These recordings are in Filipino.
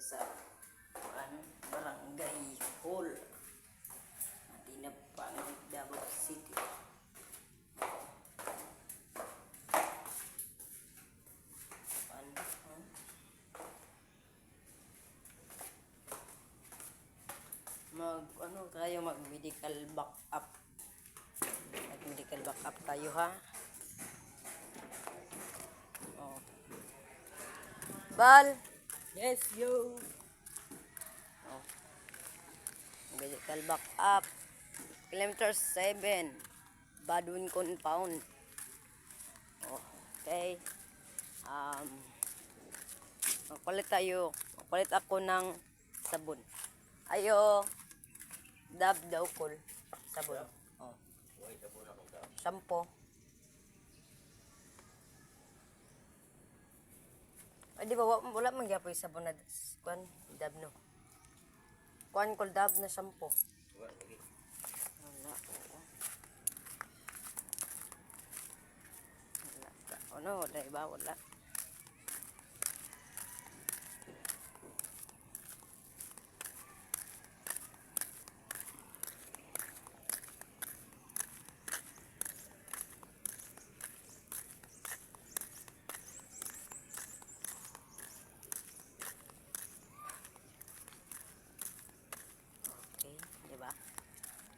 sa barangay hall. Matinap pa ang Davao City. Mag medical backup. Mag medical backup tayo ha. Oh. Bal. Yes, yo. Oh. Medical backup. Kilometer 7. Badun compound. Oh, okay. Magpalit tayo. Magpalit ako ng sabon. Ayo. Dab daw kol. Sabon. Oh. Shampoo. Ay, di ba, wala man gyapoy sabon na kuan, dab no. Kuan kol dab na shampoo. Wala. Wala. Ano, wala iba, wala.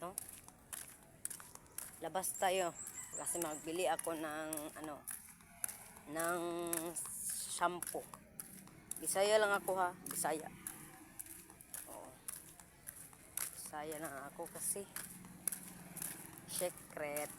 No? Labas tayo kasi magbili ako ng ng shampoo. Bisaya lang ako ha, Bisaya. Oo. Bisaya lang ako kasi secret.